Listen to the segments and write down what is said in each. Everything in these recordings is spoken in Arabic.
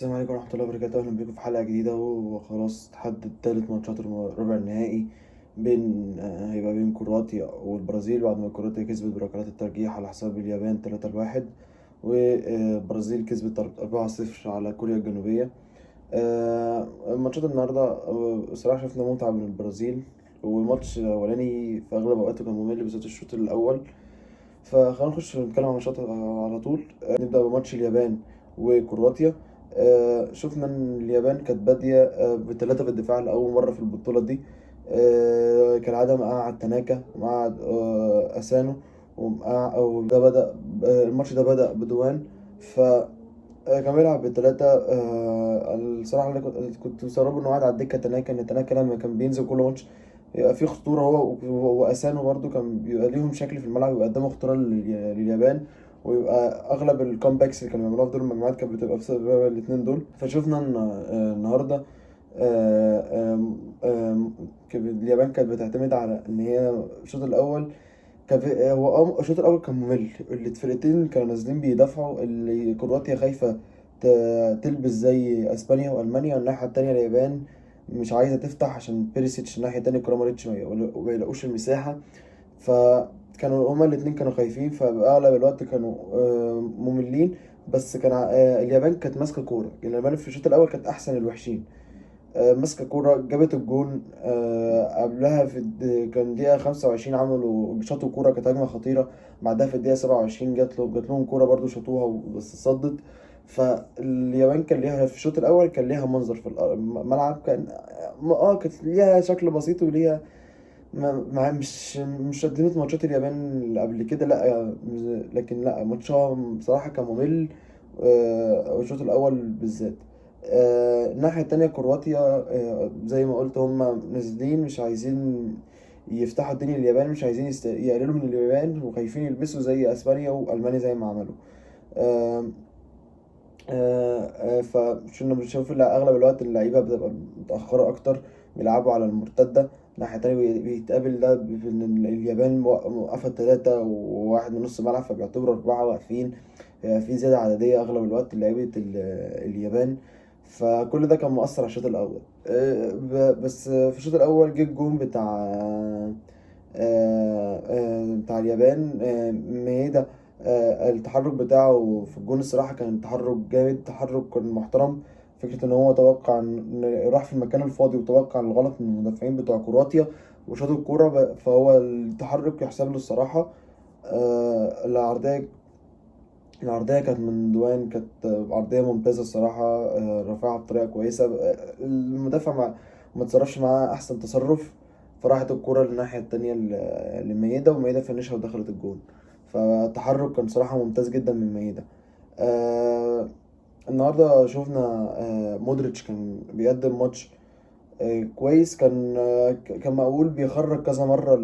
السلام عليكم ورحمة الله وبركاته، أهلا بيكم في حلقة جديدة. وخلاص تحدد تالت ماتشات ربع النهائي بين هيبقى بين كرواتيا والبرازيل بعد ما كرواتيا كسبت بركلات الترجيح على حساب اليابان 3-1، والبرازيل كسبت 4-0 على كوريا الجنوبية. ماتشات النهاردة الصراحة شفنا متعة من البرازيل، والماتش الأولاني في أغلب أوقاته كان ممل بالذات الشوط الأول. فخلينا نخش نتكلم عن الماتشات على طول. نبدأ بماتش اليابان وكرواتيا. شفنا ان اليابان كانت بادية بثلاثة في الدفاع لأول مرة في البطولة دي. كالعادة مقعد تناكا ومقعد أسانو وده بدأ. الماتش ده بدأ بدوان. ف كان بيلعب بالتلاتة. الصراحة اللي كنت مستغرب إنه قاعد على الدكة تناكا، إن تناكا لما كان بينزل كل ماتش يبقى فيه خطورة. وأسانو برضو كان بيبقى ليهم شكل في الملعب، يبقى قدامه خطورة لليابان. ويبقى أغلب الكومباكس اللي كانوا بيعملوها في دور المجموعات كانت بتبقى بسبب الاتنين دول. فشوفنا إن النهاردة اليابان كانت بتعتمد على إن هي الشوط الأول كان هو الشوط الأول كان ممل. الفرقتين كانوا نازلين بيدافعوا، اللي كرواتيا خايفة تلبس زي اسبانيا والمانيا، والناحية التانية اليابان مش عايزة تفتح عشان بيريسيتش الناحية التانية كراماريتش ما يلاقوش المساحة. فكانوا هما الاتنين كانوا خايفين، فأغلب الوقت كانوا مملين. بس كان اليابان كانت ماسكة كورة. اليابان في الشوط الأول كانت أحسن الوحشين. ماسكة كورة جابت الجون. قبلها كان دقيقة 25 عملوا شاطوا كورة كانت هجمة خطيرة. بعدها في الدقيقة 27 جات لهم كورة برضو شاطوها بس صدت. فاليابان كان ليها في الشوط الأول كان ليها منظر في الملعب. كان كانت ليها شكل بسيط وليها مش قدمت ماتشات اليابان اللي قبل كده، لا. لكن لا، ماتشها بصراحة كان ممل. الشوط الأول بالذات. الناحية التانية كرواتيا، زي ما قلت هم نازلين مش عايزين يفتحوا الدنيا لليابان، مش عايزين يقللوا من اليابان، وخايفين يلبسوا زي اسبانيا والمانيا زي ما عملوا. آه، فكنا بنشوف اغلب الوقت اللعيبه بتبقى متاخره اكتر، بيلعبوا على المرتده. ناحية تانية بيتقابل ده بإن اليابان موقفة تلاتة وواحد من نص ملعب، فبيعتبروا أربعة واقفين. في زيادة عددية أغلب الوقت لعيبة اليابان. فكل ده كان مؤثر على الشوط الأول. بس في الشوط الأول جه الجون بتاع اليابان. ميدا. التحرك بتاعه في الجون الصراحة كان تحرك جامد، تحرك كان محترم. فكرة إن هو توقع إن راح في المكان الفاضي وتوقع الغلط من المدافعين بتوع كرواتيا وشاط الكورة. فهو التحرك يحسب له الصراحة. العرضية كانت من دوان، كانت عرضية ممتازة الصراحة. رفعها بطريقة كويسة. المدافع ما تصرفش معاه أحسن تصرف. فراحت الكرة للناحية التانية لميدة، وميدة فنشها ودخلت الجون. فالتحرك كان صراحة ممتاز جدا من ميدة. آه النهاردة شفنا مودريتش كان بيقدم ماتش كويس. كان مقبول، بيخرج كذا مرة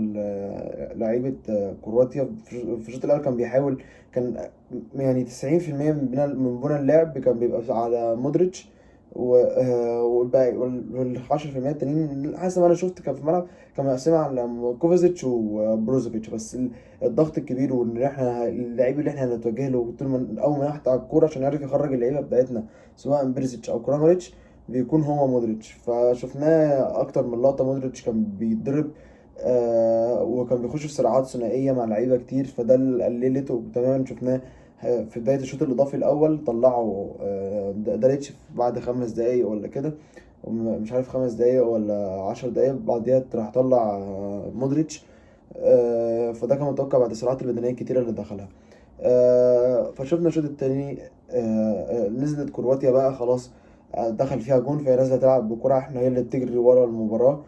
لعيبة كرواتيا. في الشوط الأول كان بيحاول. كان يعني 90% من بنى اللعب كان بيبقى على مودريتش. والباقي وال10% التانيين حسب ما انا شفت كان في الملعب كان مقسمها على كوفازيتش وبروزوفيتش. بس الضغط الكبير، وان احنا اللعيب اللي احنا هنتوجه له طول ما اول ما يقطع الكوره عشان يعرف يخرج اللعيبه بتاعتنا، سواء بيرزيتش او كراماريتش، بيكون هو مودريتش. فشفناه اكتر من لقطه مودريتش كان بيتضرب. وكان بيخش في صراعات ثنائيه مع لعيبه كتير، فده اللي قللته تماما. شفناه في بدايه الشوط الاضافي الاول طلعوا داليتش بعد 5 دقايق ولا كده. مش عارف 5 دقايق ولا 10 دقايق بعديها راح طلع مودريتش. فده كان متوقع بعد الصراعات البدنيه الكتيره اللي دخلها. فشفنا الشوط التاني. نزلت كرواتيا بقى خلاص. دخل فيها جون، فهي نازله تلعب بكرة، احنا هي اللي بتجري ورا المباراة.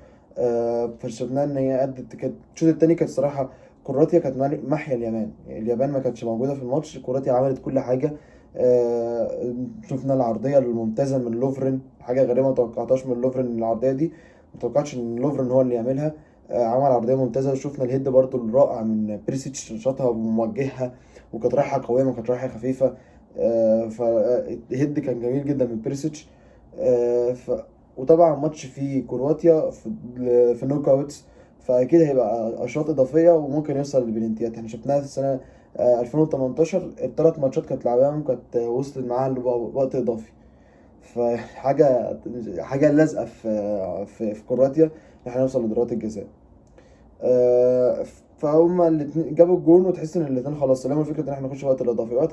فشفناها ان هي كانت الشوط التاني كانت صراحة كرواتيا كانت محيا اليابان. اليابان ما كانتش موجودة في الماتش، كرواتيا عملت كل حاجة. شفنا العرضية الممتازة من لوفرين، حاجة غريبة ما توقعتهاش من لوفرين العرضية دي. ما توقعتش ان لوفرين هو اللي يعملها. عمل عرضية ممتازة. وشفنا الهيد برضو الرائع من بريسيتش، شاطها وموجهها، وكانت رايحة قوية ما كانت رايحة خفيفة. فالهيد كان جميل جدا من بيرسيتش. آه، ف وطبعا ماتش فيه كرواتيا في نوك اوتس، فاكيد هيبقى اشواط اضافيه وممكن يوصل للبلنتيات. احنا شفناها في السنه 2018 الثلاث ماتشات كانت لعبهم كانت وصلت معاها لوقت اضافي. فحاجه لازقه في كرواتيا ان احنا نوصل لضربات الجزاء. آه، فهم الاتنين جابوا الجون، وتحس ان الاتنين خلاص سلموا فكره ان احنا نخش وقت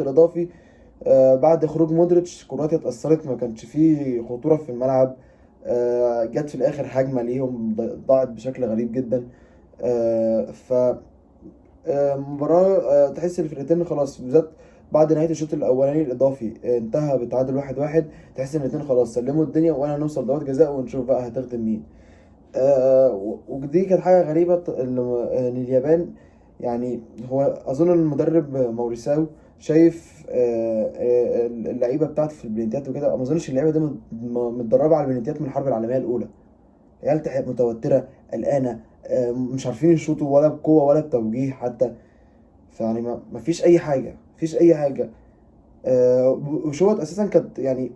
الاضافي. بعد خروج مودريتش كرواتيا اتأثرت، ما كانش فيه خطورة في الملعب. جت في الآخر هجمة ليهم ضاعت بشكل غريب جدا. ف مباراة تحس الفرقتين خلاص، بالذات بعد نهاية الشوط الأولاني الإضافي انتهى بالتعادل 1-1. تحس إن الاتنين خلاص سلموا الدنيا، وأنا نوصل ضربات جزاء ونشوف بقى هتخدم مين. ودي كانت حاجة غريبة إن اليابان، يعني هو أظن المدرب موريساو شايف اللعيبة بتاعته في البلنتيات وكده. ما أظنش اللعيبة دي متدربة على البلنتيات من الحرب العالمية الأولى. عيال متوترة قلقانة، مش عارفين يشوطوا ولا بقوة ولا بتوجيه حتى. فيعني ما فيش أي حاجة، مفيش أي حاجة. وشوط أساسا كانت يعني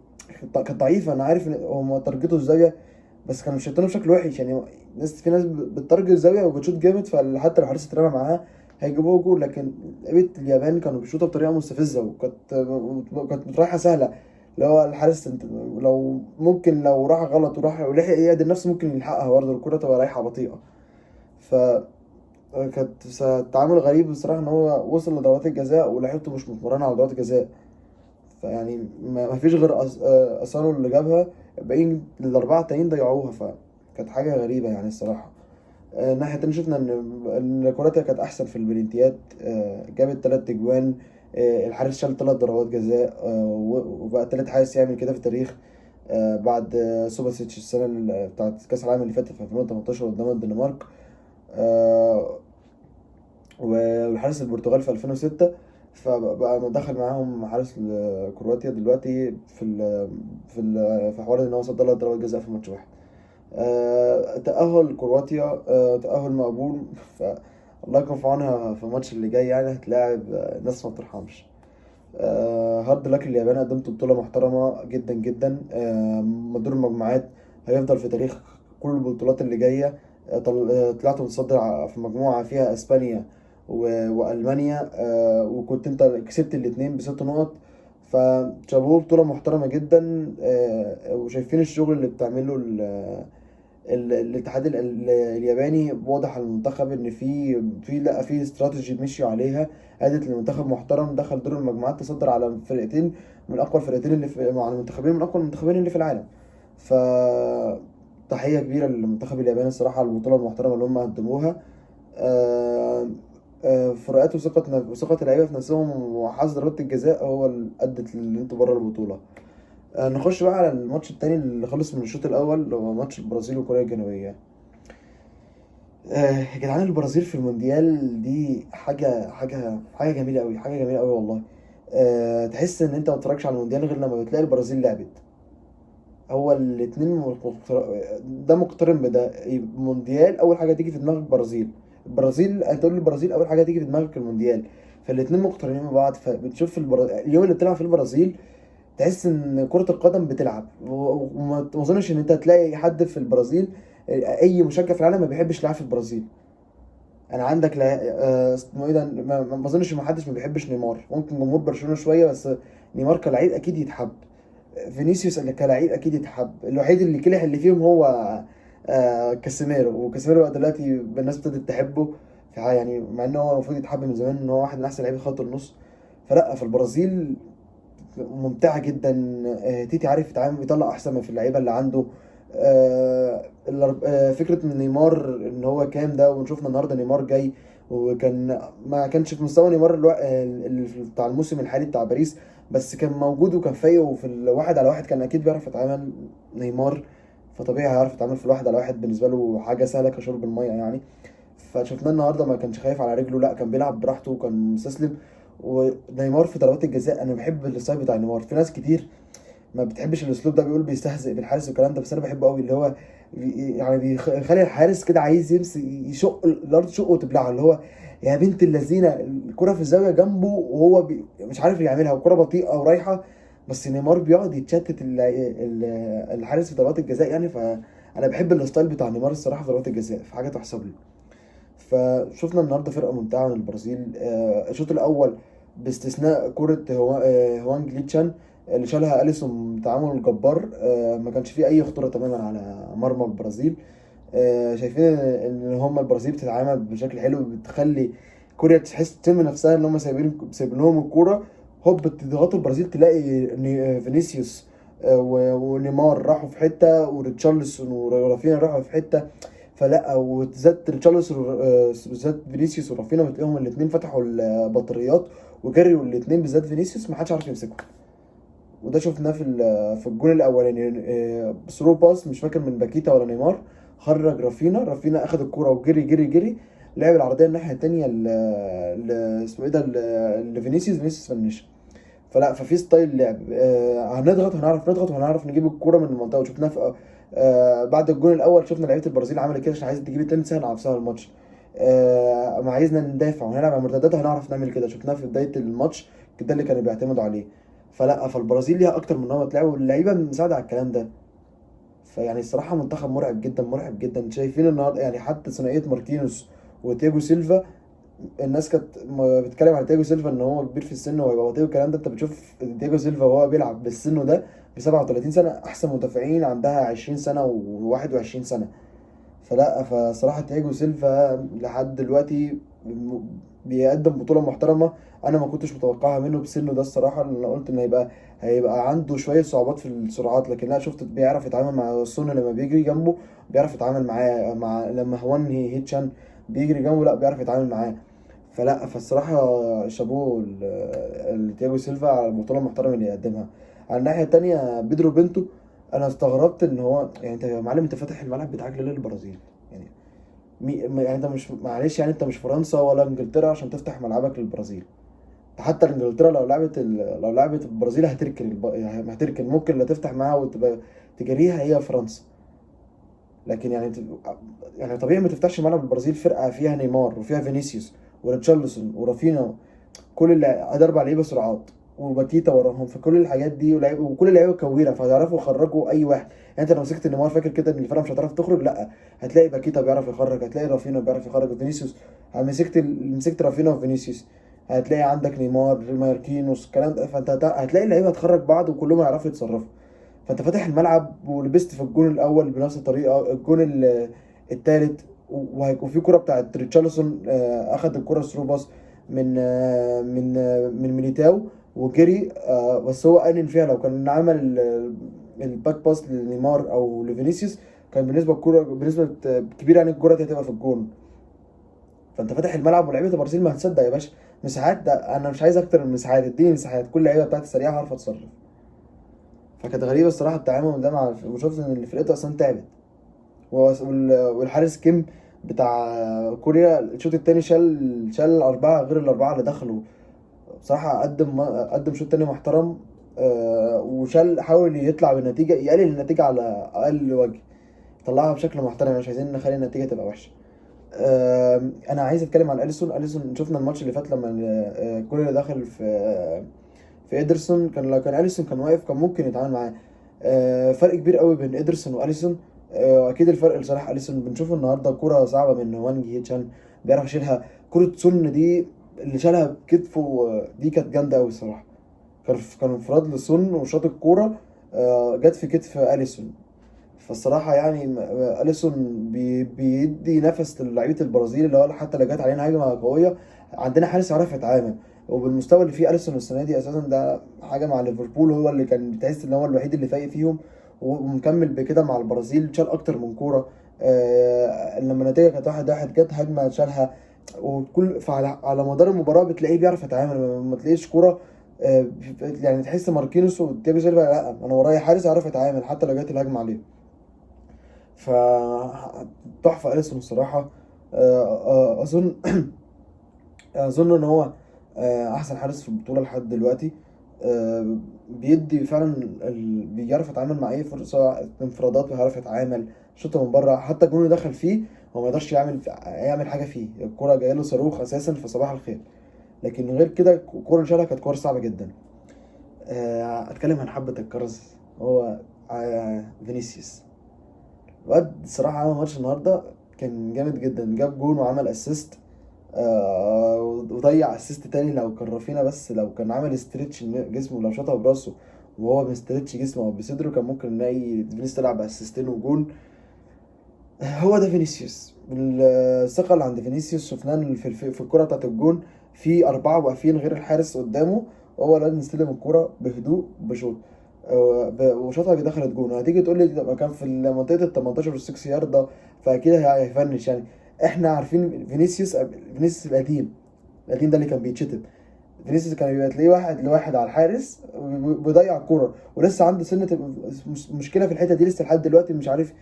كانت ضعيفة. أنا عارف إن هم تارجتوا الزاوية، بس كانوا شايطينه بشكل وحش يعني. في ناس بتتارجت الزاوية وبتشوط جامد، فحتى لو حارس اترمى معاها هيجيبوه جول. لكن لعيبة اليابان كانوا بيشوطوا بطريقة مستفزة، وكانت رايحة سهلة. اللي هو الحارس لو ممكن لو راح غلط وراح ولحق يعدل نفسه ممكن يلحقها برضه، الكرة تبقى رايحة بطيئة. ف كانت تعامل غريب بصراحة إن هو وصل لضربات الجزاء ولعيبته مش متمرنة على ضربات الجزاء. فيعني ما فيش غير أسانو اللي جابها، الباقيين الأربعة التانيين ضيعوها. فكانت حاجة غريبة يعني الصراحة. الناحية التانية شفنا إن كرواتيا كانت أحسن في البلنتيات. جابت 3 أجوان. الحارس شال 3 ضربات جزاء، وبقى تالت حارس يعمل كده في التاريخ، بعد سوباسيتش السنة بتاعت كأس العالم اللي فاتت في 2018 قدام الدنمارك. آه، والحارس البرتغال في 2006. فبقى دخل معاهم حارس كرواتيا دلوقتي في حوار ان هو صد 3 ضربات جزاء في ماتش واحد. تأهل كرواتيا، تأهل مقبول. الله يكون في عونها في الماتش اللي جاي، يعني هتلاعب ناس ما بترحمش. هارد لك اليابان، قدمت بطولة محترمة جدا جدا. دور المجموعات هيفضل في تاريخ كل البطولات اللي جاية. طلعت متصدر في مجموعة فيها اسبانيا وألمانيا، وكنت انت كسبت الاتنين ب6 نقط. فشابوه، بطولة محترمة جدا. وشايفين الشغل اللي بتعمله الاتحاد الياباني. واضح على المنتخب ان في استراتيجي مشيوا عليها، ادت للمنتخب محترم، دخل دور المجموعات، تصدر على فرقتين من اقوى الفرقتين مع المنتخبين من اقوى المنتخبين اللي في العالم. ف تحية كبيرة للمنتخب الياباني الصراحة على البطولة المحترمة اللي هم قدموها. آه، فروقات وثقة اللعيبة في نفسهم وحظ ضربات الجزاء هو اللي أدت اللي انتوا بره البطولة. نخش بقى على الماتش التاني اللي خلص من الشوط الأول، اللي هو ماتش البرازيل وكوريا الجنوبية. يا جدعان، البرازيل في المونديال دي حاجة جميلة أوي، حاجة جميلة أوي والله. تحس إن أنت ما بتتفرجش على المونديال غير لما بتلاقي البرازيل لعبت. هو الاتنين ده مقترن بده. مونديال أول حاجة تيجي في دماغك البرازيل هتقول البرازيل أول حاجة تيجي في دماغك المونديال. فالاتنين مقترنين ببعض، فبتشوف اليوم اللي بتلعب في البرازيل تحس ان كرة القدم بتلعب. وما اظنش ان انت هتلاقي حد في البرازيل، اي مشجع في العالم ما بيحبش يلعب في البرازيل. انا عندك لا اسمه ايه ده، ما اظنش ما حدش ما بيحبش نيمار. ممكن جمهور برشلونة شوية بس. نيمار كلاعب اكيد يتحب. فينيسيوس اللي كلاعب اكيد يتحب. الوحيد اللي كلح اللي فيهم هو كاسيميرو. وكاسيميرو بقى دلوقتي الناس ابتدت تحبه. يعني مع ان هو المفروض يتحب من زمان، ان هو واحد من احسن لعيبه خط النص. فلا، في البرازيل ممتعة جدا. تيتي عارف يتعامل، يطلع احسن ما في اللعيبة اللي عنده. فكرة ان نيمار ان هو كام ده، ونشوفنا النهارده نيمار جاي، وكان ما كانش في مستوى نيمار بتاع الموسم الحالي بتاع باريس. بس كان موجود وكان فايق، وفي الواحد على واحد كان اكيد بيعرف يتعامل نيمار. فطبيعي هيعرف يتعامل في الواحد على واحد، بالنسبة له حاجة سهلة كشرب المية يعني. فشفناه النهارده ما كانش خايف على رجله، لا كان بيلعب براحته وكان مستسلم. ونيمار في ضربات الجزاء، انا بحب الستايل بتاع نيمار. في ناس كتير ما بتحبش الاسلوب ده، بيقول بيستهزئ بالحارس والكلام ده، بس انا بحبه قوي. اللي هو يعني بيخلي الحارس كده عايز يمسك يشق الارض، شقه وتبلعه. اللي هو يا بنت اللذينه، الكره في الزاويه جنبه وهو مش عارف يعملها، والكره بطيئه ورايحه. بس نيمار بيقعد يتشتت الحارس في ضربات الجزاء يعني. فانا بحب الستايل بتاع نيمار الصراحه في ضربات الجزاء، في حاجه تحسب له. فشفنا النهارده فرقه ممتعه من البرازيل. الشوط الاول باستثناء كره هوانج ليتشان، اللي شالها اليسون تعامل جبار. ما كانش فيه اي خطوره تماما على مرمى البرازيل. شايفين ان هم البرازيل بتتعامل بشكل حلو، بتخلي كوريا تحس تشم نفسها ان هم سايبين لهم الكوره. هوب تضغطوا البرازيل، تلاقي ان فينيسيوس ونيمار راحوا في حته، وريتشارلسون ورافينا راحوا في حته. فلا، وزاد ريتشارلسون بالذات فينيسيوس ورافينا بتلاقيهم الاثنين فتحوا البطاريات وجريوا الاثنين، بالذات فينيسيوس ما حدش عارف يمسكه. وده شفناه في الجون الاولاني، ثرو باس مش فاكر من باكيتا ولا نيمار، خرج رافينا اخد الكوره وجري جري جري، لعب العرضيه الناحيه التانيه اسمه ايه ده فينيسيوس فنش. فلا، ففي ستايل لعب. هنعرف نضغط وهنعرف نجيب الكوره من المنطقه، وشفناه في بعد الجون الاول شفنا لعيبه البرازيل عملت كده عشان عايزه تجيب التاني تسهل على نفسها الماتش. ما عايزنا ندافع ونلعب على المرتدات، هنعرف نعمل كده، شفناه في بدايه الماتش، ده اللي كانوا بيعتمدوا عليه. فالبرازيل ليها اكتر من نمط لعب، واللعيبه مساعده على الكلام ده. فيعني الصراحه منتخب مرعب جدا مرعب جدا. شايفين النهارده يعني حتى ثنائيه ماركينوس وتياجو سيلفا، الناس كانت بتتكلم على تياجو سيلفا ان هو كبير في السن وهيبقى بطيء والكلام ده. انت بتشوف تياجو سيلفا وهو بيلعب بالسن ده ب 37 سنه، احسن مدافعين عندها 20 سنه و21 سنه. فصراحه تياجو سيلفا لحد دلوقتي بيقدم بطوله محترمه. انا ما كنتش متوقعها منه بسنه ده الصراحه، لان انا قلت ان هيبقى عنده شويه صعوبات في السرعات، لكن انا شفت بيعرف يتعامل مع سون لما بيجري جنبه، بيعرف يتعامل معاه لما هوان هيتشان بيجري جنبه، لا بيعرف يتعامل معاه. فالصراحة شابوه لتياجو سيلفا على البطولة المحترمة اللي يقدمها. على الناحية التانية بيدرو بنتو، أنا استغربت إن هو يعني أنت يا معلم، أنت فاتح الملعب بتاعك ليه للبرازيل؟ يعني يعني أنت مش، معلش يعني أنت مش فرنسا ولا إنجلترا عشان تفتح ملعبك للبرازيل. حتى إنجلترا لو لعبت البرازيل يعني هتركن، ممكن لا تفتح معاها وتبقى تجاريها هي فرنسا. لكن يعني طبيعي ما تفتحش ملعب البرازيل، فرقة فيها نيمار وفيها فينيسيوس وريتشارلسون ورافينا، كل اللي ده 4 لعيبه سرعات، وباكيتا وراهم، فكل الحاجات دي وكل اللعيبه كويره فهيعرفوا يخرجوا اي واحد. يعني انت لو مسكت نيمار فاكر كده ان الفرقه مش هتعرف تخرج، لا، هتلاقي باكيتا بيعرف يخرج، هتلاقي رافينا بيعرف يخرج، فينيسيوس مسكت رافينا وفينيسيوس، هتلاقي عندك نيمار ماركينوس الكلام ده، فانت هتلاقي اللعيبه هتخرج بعض وكلهم هيعرفوا يتصرفوا. فانت فاتح الملعب ولبست في الجون الاول بنفس الطريقه، الجون الثالث، وفي كرة بتاعت ريتشارلسون، اخد الكرة ثرو باص من ميليتاو وجري، بس هو انن فيها. لو كان عمل الباك باس لنيمار او لفينيسيوس، كان بنسبة كبيرة يعني الكرة دي هتبقى في الجون. فانت فاتح الملعب ولاعيبة البرازيل ما هتصدق يا باشا. مساحات، ده انا مش عايز اكتر من مساحات، اديني مساحات، كل اللعيبه بتاعتي سريعه هعرف اتصرف. فكانت غريبه الصراحه التعامل ده وشفت ان فرقته اصلا تعبت. والحارس كيم بتاع كوريا الشوط التاني شال 4 غير ال4 اللي دخلوا. بصراحة قدم شوط تاني محترم. حاول يطلع بالنتيجة، يقلل النتيجة على أقل وجه، طلعها بشكل محترم، مش عايزين نخلي النتيجة تبقى وحشة. أنا عايز أتكلم عن أليسون. شفنا الماتش اللي فات لما كوريا دخل في إيدرسون، لو كان أليسون كان واقف كان ممكن يتعامل معاه. فرق كبير قوي بين إيدرسون وأليسون. اكيد الفرق لصالح اليسون. بنشوف النهارده كرة صعبه من وانج هيتشان، بيعرف يشيلها. كرة سون دي اللي شالها بكتفه، دي كانت جامده قوي الصراحه. كان انفراد لسون وشاط الكوره، جت في كتف اليسون. فالصراحه يعني اليسون بيدي نفس للعيبه البرازيل، اللي هو حتى لو جت علينا هجمه قويه عندنا حارس يعرف يتعامل. وبالمستوى اللي فيه اليسون السنه دي اساسا، ده حاجه مع ليفربول، هو اللي كان بتحس ان هو الوحيد اللي فايق فيهم، ومكمل بكده مع البرازيل، شال اكتر من كوره. لما النتيجه كانت 1-1 جت هجمه شالها. على مدار المباراه بتلاقيه بيعرف يتعامل، ما تلاقيش كوره. يعني تحس ماركينوس وتياجو سيلفا، لا انا ورايا حارس يعرف يتعامل حتى لو جت الهجمه عليه. ف تحفه اليسون الصراحه. اظن اظن ان هو احسن حارس في البطوله لحد دلوقتي. بيدي فعلا بيعرف يتعامل مع اي فرصه انفرادات، ويعرف يتعامل شوطه من بره. حتى الجون اللي دخل فيه هو ما يقدرش يعمل حاجه فيه، الكوره جايه له صاروخ اساسا في صباح الخير. لكن غير كده الكوره اللي شالها كانت كوره صعبه جدا. اتكلم عن حبه الكرز، هو فينيسيوس. الواد الصراحه عمل ماتش النهارده كان جامد جدا، جاب جون وعمل اسيست. وضيع اسيست تاني. لو كان رافينا بس لو كان عمل استريتش جسمه، لو شاطها براسه وهو بيستريتش جسمه او بصدره كان ممكن نلاقي فينيسيوس تلعب باسيستين وجون. هو ده فينيسيوس. الثقة اللي عند فينيسيوس شفناه في الكرة بتاعت الجون، في أربعة واقفين غير الحارس قدامه، هو لازم يستلم الكرة بهدوء بشوط، وشوطها دخلت جون. هتيجي تقول لي ده كان في منطقة ال 18 وال 6 ياردة، فأكيد هيفنش يعني. احنا عارفين فينيسيوس القديم ده اللي كان بيتشتم. فينيسيوس كان بيبقى تلاقيه واحد لواحد على الحارس بيضيع الكورة، ولسه عنده سنة مشكلة في الحتة دي لسه لحد دلوقتي مش عارف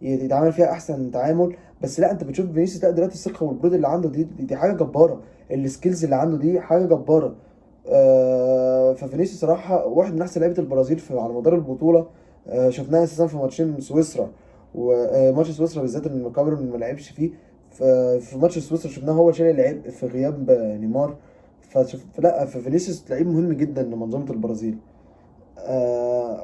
يتعامل فيها احسن تعامل. بس لا، انت بتشوف فينيسيوس لا دلوقتي الثقه والبرود اللي عنده دي حاجه جباره، السكيلز اللي عنده دي حاجه جباره. ففينيسيوس صراحه واحد من احسن لعيبه البرازيل على مدار البطوله. شفناه اساسا في ماتشين سويسرا، وماتش سويسرا بالذات ان كاميرون ما لعبش فيه. في ماتش سويسرا شفناه هو شايل اللعيب في غياب نيمار. لا، ففينيسيوس لعيب مهم جدا لمنظومه البرازيل.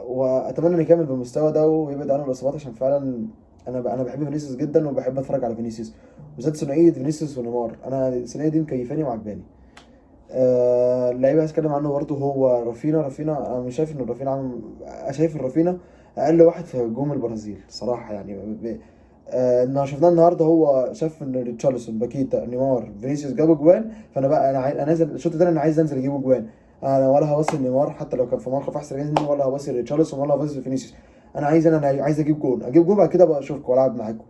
واتمنى انه يكمل بالمستوى ده ويبعد عنه الاصابات، عشان فعلا انا بحب فينيسيوس جدا وبحب اتفرج على فينيسيوس، بالذات ثنائيه فينيسيوس ونيمار. انا الثنائيه دي مكيفاني وعجباني. اللعيب اللي هتكلم عنه برضه هو رافينا. انا مش شايف ان رافينا أنا شايف ان رافينا اقل واحد في هجوم البرازيل صراحه يعني. ان شفناه النهارده، هو شاف ان ريتشارلسون باكيتا نيمار فينيسيوس جابوا جوان، فانا بقى انا نازل الشوط ده، انا عايز انزل اجيبه جوان. انا ولا هباصي نيمار حتى لو كان في موقف احسن مني، ولا هباصي ريتشارلسون، ولا هباصي فينيسيوس. انا عايز اجيب جون بعد كده بقى اشوفكم والعب معاكم.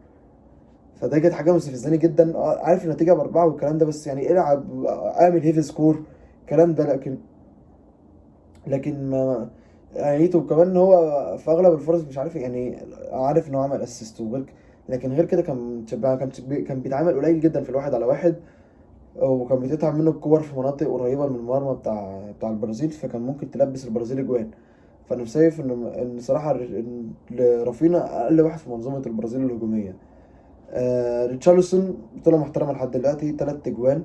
فده كانت حاجه مستفزاني جدا. عارف النتيجه باربعه والكلام ده، بس يعني العب اعمل هيفي سكور الكلام ده. لكن ما يعني وكمان ان هو في اغلب الفرص مش عارف يعني، عارف ان هو عمل اسيست لكن غير كده كان بيتعامل قليل جدا في الواحد على واحد، وكان بتتعب منه الكور في مناطق قريبه من المرمى بتاع البرازيل، فكان ممكن تلبس البرازيل اجوان. فانا شايف ان صراحه ان رافينا اقل واحد في منظومه البرازيل الهجوميه. ريتشارلسون بطوله محترمه لحد دلوقتي، 3 اجوان.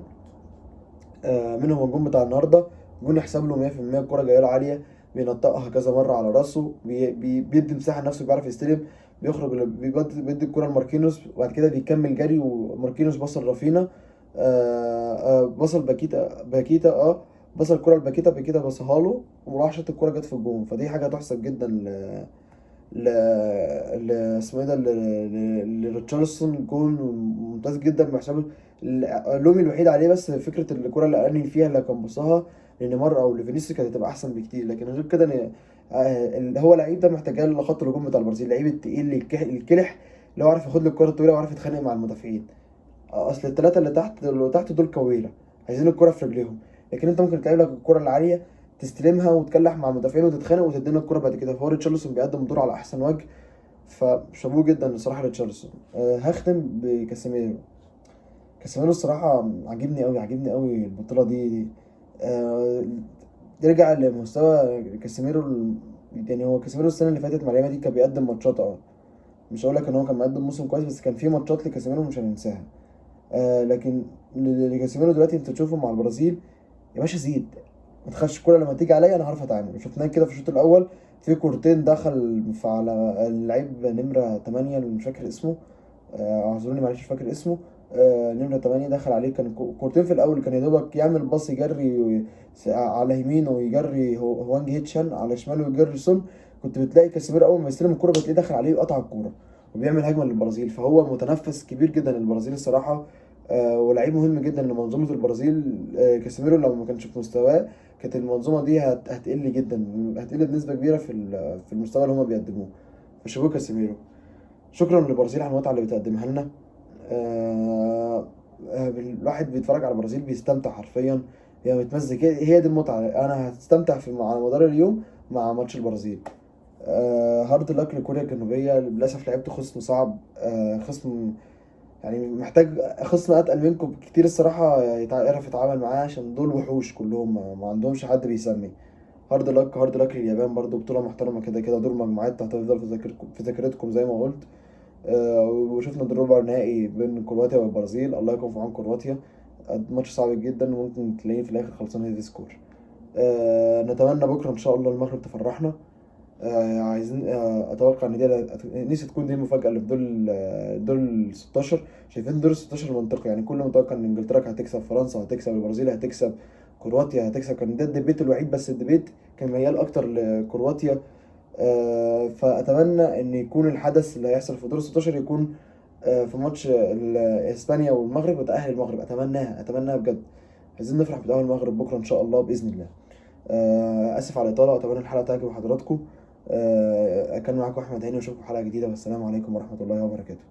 منهم الجون بتاع النهارده، جون يحسب له 100%. الكرة جايه له عاليه، بينطقها كذا مره على راسه، بيدي مساحه لنفسه، بيعرف يستلم، بيدي الكرة لماركينوس، وبعد كده بيكمل جري، وماركينوس بصل رافينا. بصل باكيتا بصل الكرة باكيتا بصها له، وراح شاط الكرة جت في الجون. فدي حاجة تحسب جدا ل ل اسمه ايه ده لريتشارلسون. جون ممتاز جدا بحساب. اللوم الوحيد عليه بس فكره الكره اللي انهي فيها اللي كان بصها لنيمار او لفينيسيوس كانت هتبقى احسن بكتير. لكن غير كده هو لعيب ده محتاج له خط الهجوم بتاع البرازيل، لعيب التقيل الكلح اللي هو عارف ياخد له الكره الطويله وعارف يتخانق مع المدافعين. اصل الثلاثه اللي تحت دول كويره، عايزين الكره في رجليهم. لكن انت ممكن تلعب لك الكره العاليه، تستلمها وتكلح مع المدافعين وتتخانق وتدينا الكره بعد كده. فهو ريتشارلسون بيقدم الدور على احسن وجه، فشابوه جدا الصراحه ريتشارلسون. هختم بكاسيميرو. كاسيميرو الصراحه عاجبني قوي البطوله دي. أه يرجع لمستوى كاسيميرو يعني هو كاسيميرو السنه اللي فاتت مع ريال مدريد كان بيقدم ماتشات. مش هقول لك ان هو كان مقدم موسم كويس، بس كان في ماتشات لكاسيميرو مش هننساها. لكن لكاسيميرو دلوقتي انت تشوفه مع البرازيل، يا باشا زيد، ما تخافش الكوره لما تيجي عليا انا هعرف اتعامل. شفناه كده في الشوط الاول، في كورتين دخل على اللعيب نمره 8 اللي مش فاكر اسمه. اعذروني معلش مش فاكر اسمه. نمرة 8 دخل عليه، كان كورتين في الأول، كان يا دوبك يعمل باص يجري على يمينه ويجري هوانج هيتشان، على شماله يجري سون. كنت بتلاقي كاسيميرو أول ما يستلم الكورة بتلاقيه دخل عليه وقطع الكورة وبيعمل هجمة للبرازيل. فهو متنفس كبير جدا للبرازيل الصراحة. ولعيب مهم جدا لمنظومة البرازيل. كاسيميرو لو ما كانش في مستواه كانت المنظومة دي هتقل جدا، هتقل بنسبة كبيرة في المستوى اللي هما بيقدموه. فشابوه كاسيميرو. شكرا للبرازيل على المتعة اللي بتقدمها لنا. الواحد بيتفرج على البرازيل بيستمتع حرفيا، هي متمزج، هي دي المتعة. انا هستمتع على مدار اليوم مع ماتش البرازيل. هارد لك لكوريا الجنوبية، للأسف لعبت خصم صعب. خصم يعني محتاج خصم أتقل منكم كتير الصراحة يعرف يتعامل معاه، عشان دول وحوش كلهم، ما عندهمش حد بيسمي. هارد لك لليابان برضو، بطولة محترمة كده كده، دور مجموعات هتفضل في ذاكرتكم زي ما قلت. وشفنا دور ربع نهائي بين كرواتيا والبرازيل، الله يكون في عون كرواتيا. ماتش صعب جدا، وممكن تلاقيه في الاخر خلصان هيدي سكور. نتمنى بكره ان شاء الله المغرب تفرحنا. عايزين اتوقع ان نفسي تكون دي المفاجاه اللي في دور ال 16. شايفين دور ال 16 منطقي يعني، كل متوقع ان انجلترا هتكسب، فرنسا هتكسب، البرازيل هتكسب، كرواتيا هتكسب. كان ده الديبيت الوحيد، بس الديبيت كان ميال اكتر لكرواتيا. فاتمنى ان يكون الحدث اللي هيحصل في دور 16 يكون في ماتش اسبانيا والمغرب، وتأهل المغرب. اتمناها بجد. عايزين نفرح بتأهل المغرب بكره ان شاء الله باذن الله. اسف على الاطاله، واتمنى الحلقه تعجب حضراتكم. كان معاكم احمد هاني، واشوفكم في حلقه جديده، والسلام عليكم ورحمه الله وبركاته.